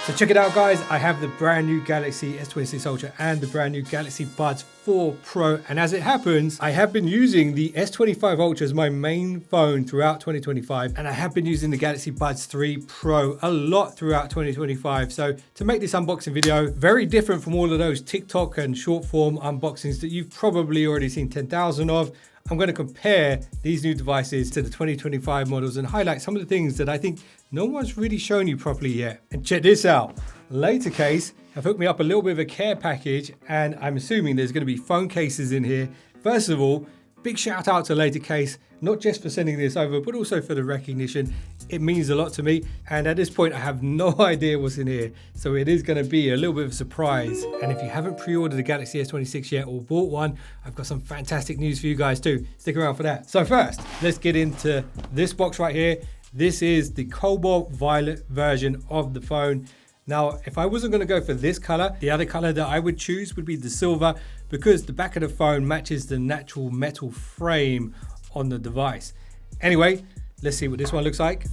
So check it out, guys. I have the brand new Galaxy S26 Ultra and the brand new Galaxy Buds 4 Pro. And as it happens, I have been using the S25 Ultra as my main phone throughout 2025. And I have been using the Galaxy Buds 3 Pro a lot throughout 2025. So to make this unboxing video, very different from all of those TikTok and short form unboxings that you've probably already seen 10,000 of. I'm going to compare these new devices to the 2025 models and highlight some of the things that I think no one's really shown you properly yet. And check this out. Later Case have hooked me up a little bit of a care package, and I'm assuming there's going to be phone cases in here. First of all, big shout out to Later Case, not just for sending this over, but also for the recognition. It means a lot to me. And at this point, I have no idea what's in here. So it is going to be a little bit of a surprise. And if you haven't pre-ordered the Galaxy S26 yet or bought one, I've got some fantastic news for you guys too. Stick around for that. So first, let's get into this box right here. This is the cobalt violet version of the phone. Now, if I wasn't going to go for this color, the other color that I would choose would be the silver, because the back of the phone matches the natural metal frame on the device. Anyway, let's see what this one looks like.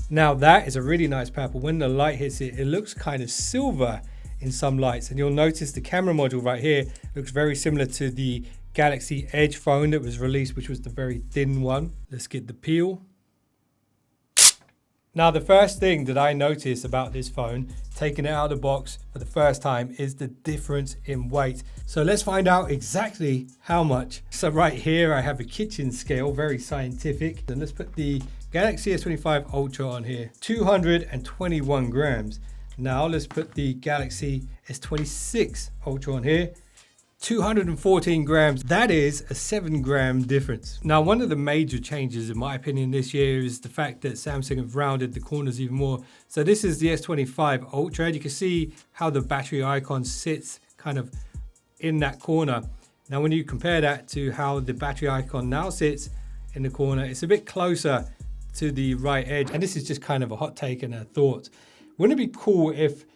Now that is a really nice purple. When the light hits it, it looks kind of silver in some lights. And you'll notice the camera module right here looks very similar to the Galaxy Edge phone that was released, which was the very thin one. Let's get the peel. Now, the first thing that I noticed about this phone, taking it out of the box for the first time, is the difference in weight. So let's find out exactly how much. So right here, I have a kitchen scale, very scientific. And let's put the Galaxy S25 Ultra on here, 221 grams. Now let's put the Galaxy S26 Ultra on here, 214 grams. That is a 7-gram difference. Now, one of the major changes, in my opinion, this year is the fact that Samsung have rounded the corners even more. So this is the S25 Ultra. You can see how the battery icon sits kind of in that corner. Now, when you compare that to how the battery icon now sits in the corner, it's a bit closer to the right edge. And this is just kind of a hot take and a thought. Wouldn't it be cool if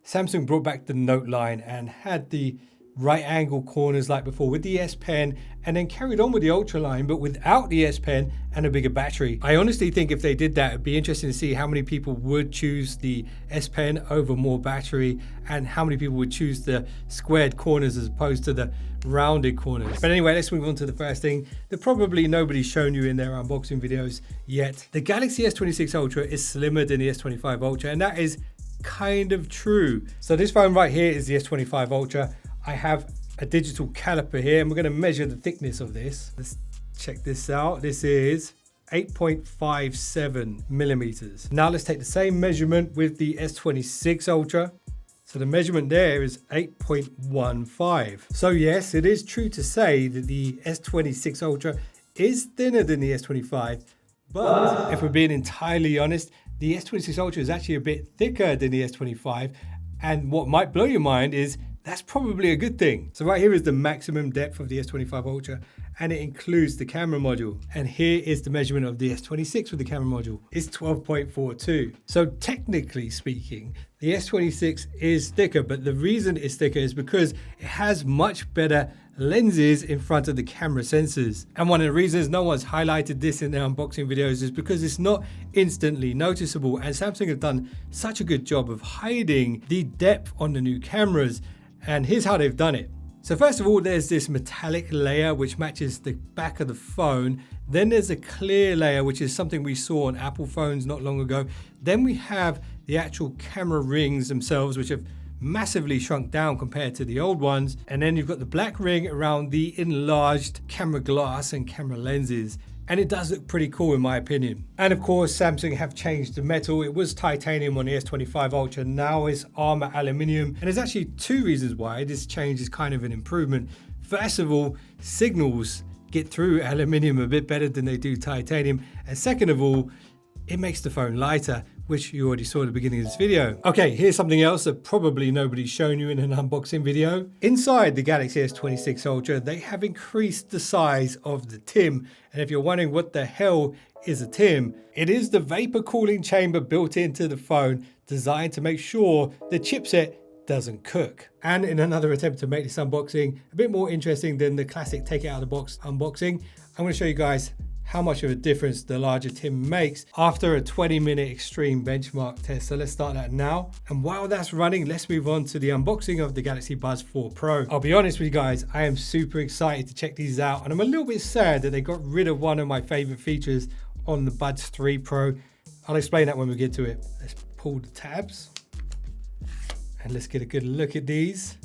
Samsung brought back the Note line and had the right angle corners like before with the S Pen, and then carried on with the Ultra line but without the S Pen and a bigger battery? I honestly think if they did that, it'd be interesting to see how many people would choose the S Pen over more battery, and how many people would choose the squared corners as opposed to the rounded corners. But anyway, let's move on to the first thing that probably nobody's shown you in their unboxing videos yet. The Galaxy S26 Ultra is slimmer than the S25 Ultra, and that is kind of true. So this phone right here is the S25 Ultra. I have a digital caliper here, and we're going to measure the thickness of this. Let's check this out. This is 8.57 millimeters. Now let's take the same measurement with the S26 Ultra. So the measurement there is 8.15. So yes, it is true to say that the S26 Ultra is thinner than the S25, but if we're being entirely honest, the S26 Ultra is actually a bit thicker than the S25. And what might blow your mind is that's probably a good thing. So right here is the maximum depth of the S25 Ultra, and it includes the camera module. And here is the measurement of the S26 with the camera module. It's 12.42. So technically speaking, the S26 is thicker, but the reason it's thicker is because it has much better lenses in front of the camera sensors. And one of the reasons no one's highlighted this in their unboxing videos is because it's not instantly noticeable. And Samsung have done such a good job of hiding the depth on the new cameras. And here's how they've done it. So first of all, there's this metallic layer which matches the back of the phone. Then there's a clear layer, which is something we saw on Apple phones not long ago. Then we have the actual camera rings themselves, which have massively shrunk down compared to the old ones. And then you've got the black ring around the enlarged camera glass and camera lenses. And it does look pretty cool in my opinion. And of course, Samsung have changed the metal. It was titanium on the S25 Ultra, now it's armor aluminium. And there's actually two reasons why this change is kind of an improvement. First of all, signals get through aluminium a bit better than they do titanium. And second of all, it makes the phone lighter, which you already saw at the beginning of this video. Okay, here's something else that probably nobody's shown you in an unboxing video. Inside the Galaxy S26 Ultra, they have increased the size of the TIM. And if you're wondering what the hell is a TIM, it is the vapor cooling chamber built into the phone, designed to make sure the chipset doesn't cook. And in another attempt to make this unboxing a bit more interesting than the classic take it out of the box unboxing, I'm going to show you guys how much of a difference the larger tin makes after a 20-minute extreme benchmark test. So let's start that now. And while that's running, let's move on to the unboxing of the Galaxy Buds 4 Pro. I'll be honest with you guys, I am super excited to check these out, and I'm a little bit sad that they got rid of one of my favorite features on the Buds 3 Pro. I'll explain that when we get to it. Let's pull the tabs and let's get a good look at these.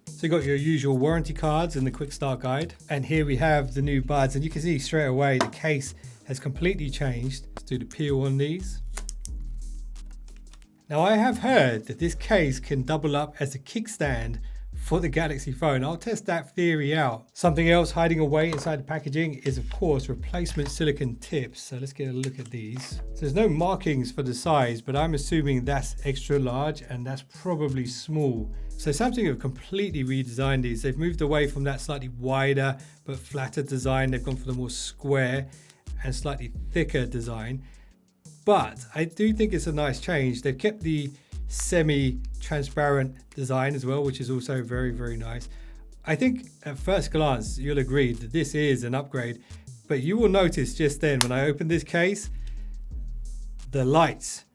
So you got your usual warranty cards and the quick start guide. And here we have the new Buds, and you can see straight away the case has completely changed. Let's do the peel on these. Now I have heard that this case can double up as a kickstand for the Galaxy phone. I'll test that theory out. Something else hiding away inside the packaging is of course replacement silicone tips. So let's get a look at these. So there's no markings for the size, but I'm assuming that's extra large and that's probably small. So Samsung have completely redesigned these. They've moved away from that slightly wider but flatter design. They've gone for the more square and slightly thicker design. But I do think it's a nice change. They've kept the semi-transparent design as well, which is also very, very nice. I think at first glance, you'll agree that this is an upgrade, but you will notice just then when I open this case, the lights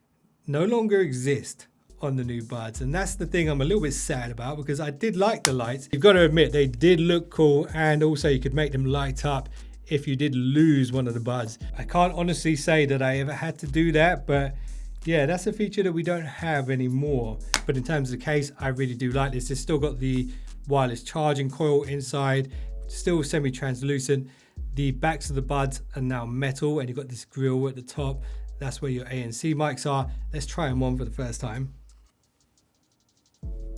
no longer exist on the new Buds. And that's the thing I'm a little bit sad about, because I did like the lights. You've got to admit they did look cool, and also you could make them light up if you did lose one of the Buds. I can't honestly say that I ever had to do that, but yeah, that's a feature that we don't have anymore. But in terms of the case, I really do like this. It's still got the wireless charging coil inside, still semi-translucent. The backs of the Buds are now metal, and you've got this grill at the top. That's where your ANC mics are. Let's try them on for the first time.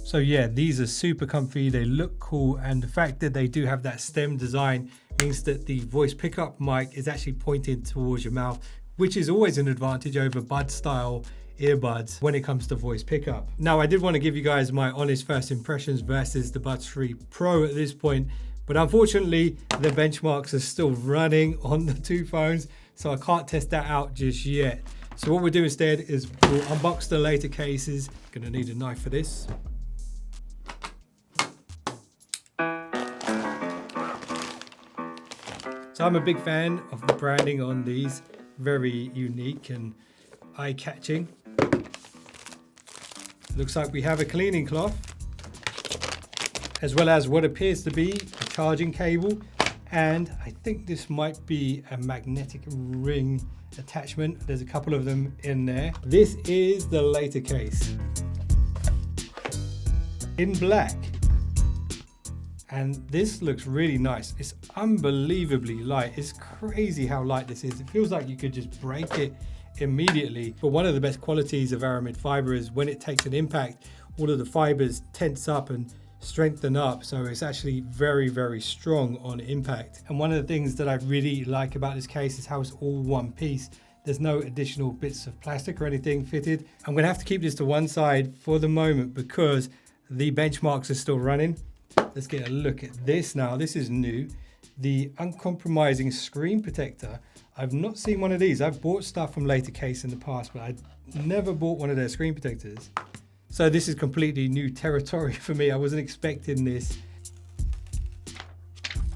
So yeah, these are super comfy, they look cool, and the fact that they do have that stem design means that the voice pickup mic is actually pointed towards your mouth, which is always an advantage over Bud style earbuds when it comes to voice pickup. Now, I did want to give you guys my honest first impressions versus the Buds 3 Pro at this point, but unfortunately the benchmarks are still running on the two phones, so I can't test that out just yet. So what we'll do instead is we'll unbox the later cases. Gonna need a knife for this. So I'm a big fan of the branding on these, very unique and eye-catching. Looks like we have a cleaning cloth, as well as what appears to be a charging cable, and I think this might be a magnetic ring attachment. There's a couple of them in there. This is the later case in black. And this looks really nice. It's unbelievably light. It's crazy how light this is. It feels like you could just break it immediately. But one of the best qualities of aramid fiber is when it takes an impact, all of the fibers tense up and strengthen up. So it's actually very, very strong on impact. And one of the things that I really like about this case is how it's all one piece. There's no additional bits of plastic or anything fitted. I'm gonna have to keep this to one side for the moment because the benchmarks are still running. Let's get a look at this now. This is new. The uncompromising screen protector. I've not seen one of these. I've bought stuff from Later Case in the past, but I never bought one of their screen protectors. So this is completely new territory for me. I wasn't expecting this.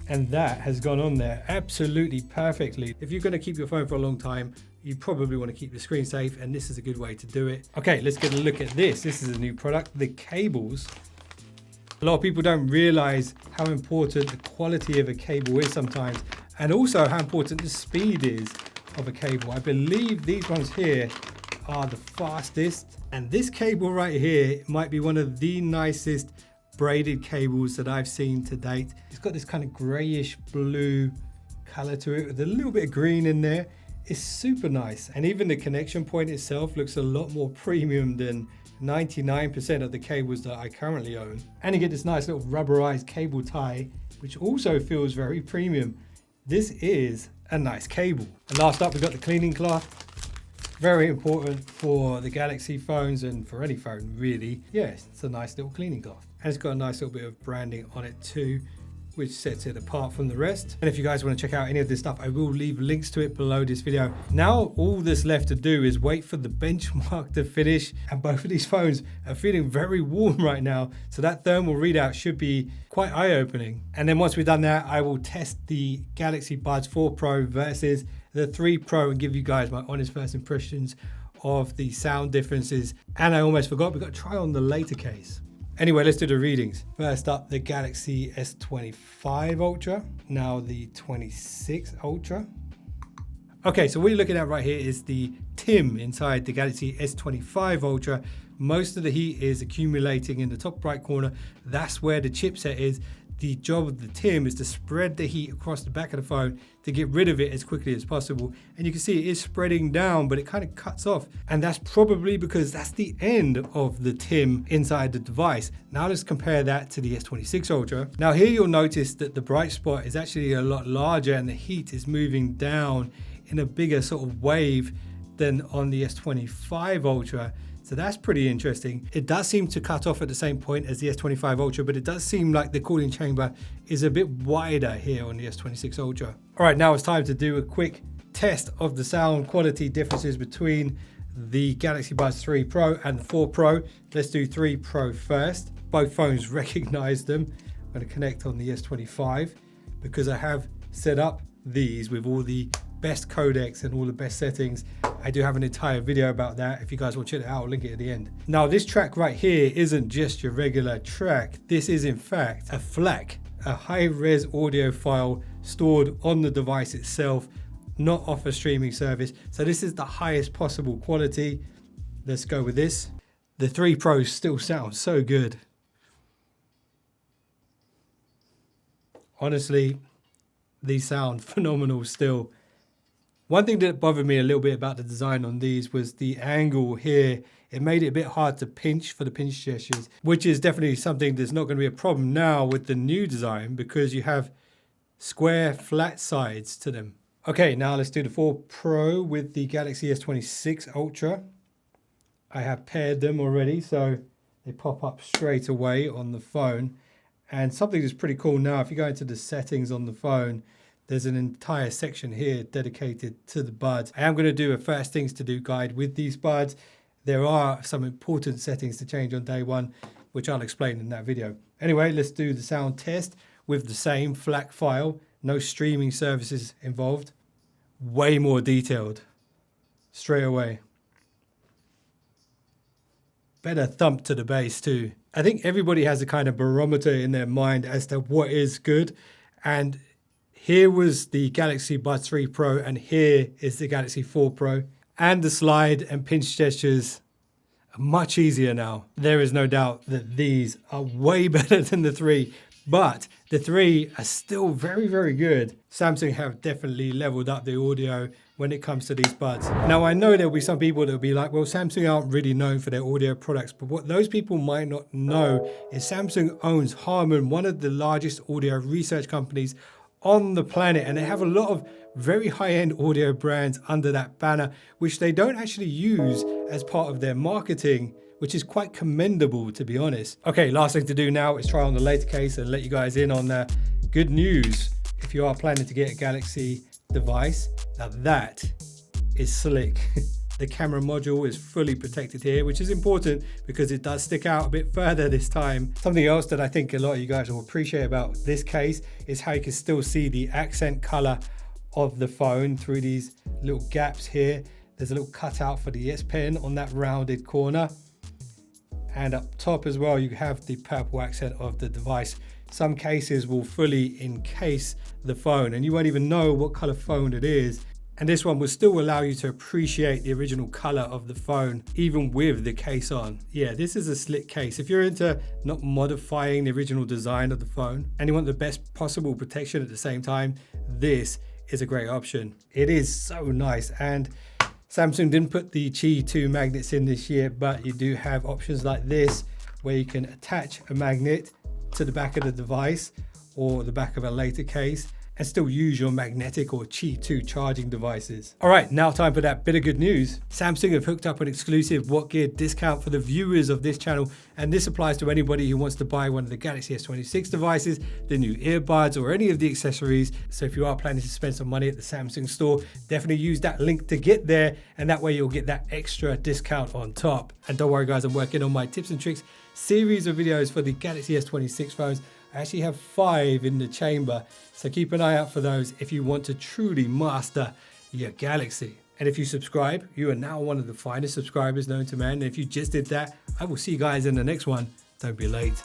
And that has gone on there absolutely perfectly. If you're gonna keep your phone for a long time, you probably wanna keep the screen safe, and this is a good way to do it. Okay, let's get a look at this. This is a new product, the cables. A lot of people don't realize how important the quality of a cable is sometimes, and also how important the speed is of a cable. I believe these ones here are the fastest, and this cable right here might be one of the nicest braided cables that I've seen to date. It's got this kind of grayish blue color to it with a little bit of green in there. It's super nice, and even the connection point itself looks a lot more premium than 99% of the cables that I currently own. And you get this nice little rubberized cable tie, which also feels very premium. This is a nice cable. And last up, we've got the cleaning cloth. Very important for the Galaxy phones and for any phone really. Yes, it's a nice little cleaning cloth. And it's got a nice little bit of branding on it too. which sets it apart from the rest. And if you guys want to check out any of this stuff, I will leave links to it below this video. Now, all that's left to do is wait for the benchmark to finish, and both of these phones are feeling very warm right now. So that thermal readout should be quite eye-opening. And then once we've done that, I will test the Galaxy Buds 4 Pro versus the 3 Pro and give you guys my honest first impressions of the sound differences. And I almost forgot, we've got to try on the later case. Anyway, let's do the readings. First up, the Galaxy S25 Ultra, now the 26 Ultra. Okay, so what you're looking at right here is the TIM inside the Galaxy S25 Ultra. Most of the heat is accumulating in the top right corner. That's where the chipset is. The job of the TIM is to spread the heat across the back of the phone to get rid of it as quickly as possible. And you can see it is spreading down, but it kind of cuts off. And that's probably because that's the end of the TIM inside the device. Now let's compare that to the S26 Ultra. Now here you'll notice that the bright spot is actually a lot larger and the heat is moving down in a bigger sort of wave than on the S25 Ultra. So that's pretty interesting. It does seem to cut off at the same point as the S25 Ultra, but it does seem like the cooling chamber is a bit wider here on the S26 Ultra. All right, now it's time to do a quick test of the sound quality differences between the Galaxy Buds 3 Pro and the 4 Pro. Let's do 3 Pro first. Both phones recognize them. I'm going to connect on the S25 because I have set up these with all the best codecs and all the best settings. I do have an entire video about that. If you guys want to check it out, I'll link it at the end. Now this track right here isn't just your regular track. This is in fact a FLAC, a high-res audio file stored on the device itself, not off a streaming service. So this is the highest possible quality. Let's go with this. The 3 Pro still sounds so good. Honestly, these sound phenomenal still. One thing that bothered me a little bit about the design on these was the angle here. It made it a bit hard to pinch for the pinch gestures, which is definitely something that's not going to be a problem now with the new design because you have square flat sides to them. Okay, now let's do the 4 Pro with the Galaxy S26 Ultra. I have paired them already, so they pop up straight away on the phone. And something that's pretty cool now, if you go into the settings on the phone, there's an entire section here dedicated to the buds. I am going to do a first things to do guide with these buds. There are some important settings to change on day one, which I'll explain in that video. Anyway, let's do the sound test with the same FLAC file. No streaming services involved. Way more detailed. Straight away. Better thump to the bass too. I think everybody has a kind of barometer in their mind as to what is good. And here was the Galaxy Buds 3 Pro and here is the Galaxy 4 Pro. And the slide and pinch gestures are much easier now. There is no doubt that these are way better than the 3, but the 3 are still very, very good. Samsung have definitely leveled up the audio when it comes to these buds. Now I know there'll be some people that'll be like, well, Samsung aren't really known for their audio products, but what those people might not know is Samsung owns Harman, one of the largest audio research companies on the planet, and they have a lot of very high-end audio brands under that banner, which they don't actually use as part of their marketing, which is quite commendable, to be honest. Okay, last thing to do now is try on the later case and let you guys in on the good news. If you are planning to get a Galaxy device, now that is slick. The camera module is fully protected here, which is important because it does stick out a bit further this time. Something else that I think a lot of you guys will appreciate about this case is how you can still see the accent color of the phone through these little gaps here. There's a little cutout for the S Pen on that rounded corner. And up top as well, you have the purple accent of the device. Some cases will fully encase the phone and you won't even know what color phone it is. And this one will still allow you to appreciate the original color of the phone, even with the case on. Yeah, this is a slick case. If you're into not modifying the original design of the phone and you want the best possible protection at the same time, this is a great option. It is so nice. And Samsung didn't put the Qi 2 magnets in this year, but you do have options like this where you can attach a magnet to the back of the device or the back of a later case. and still use your magnetic or Qi 2 charging devices. All right, now time for that bit of good news. Samsung have hooked up an exclusive What Gear discount for the viewers of this channel, and this applies to anybody who wants to buy one of the Galaxy S26 devices, the new earbuds, or any of the accessories. So if you are planning to spend some money at the Samsung store, definitely use that link to get there, and that way you'll get that extra discount on top. And don't worry guys, I'm working on my tips and tricks series of videos for the Galaxy S26 phones. I actually have 5 in the chamber, so keep an eye out for those if you want to truly master your Galaxy. And if you subscribe, you are now one of the finest subscribers known to man. And if you just did that, I will see you guys in the next one. Don't be late.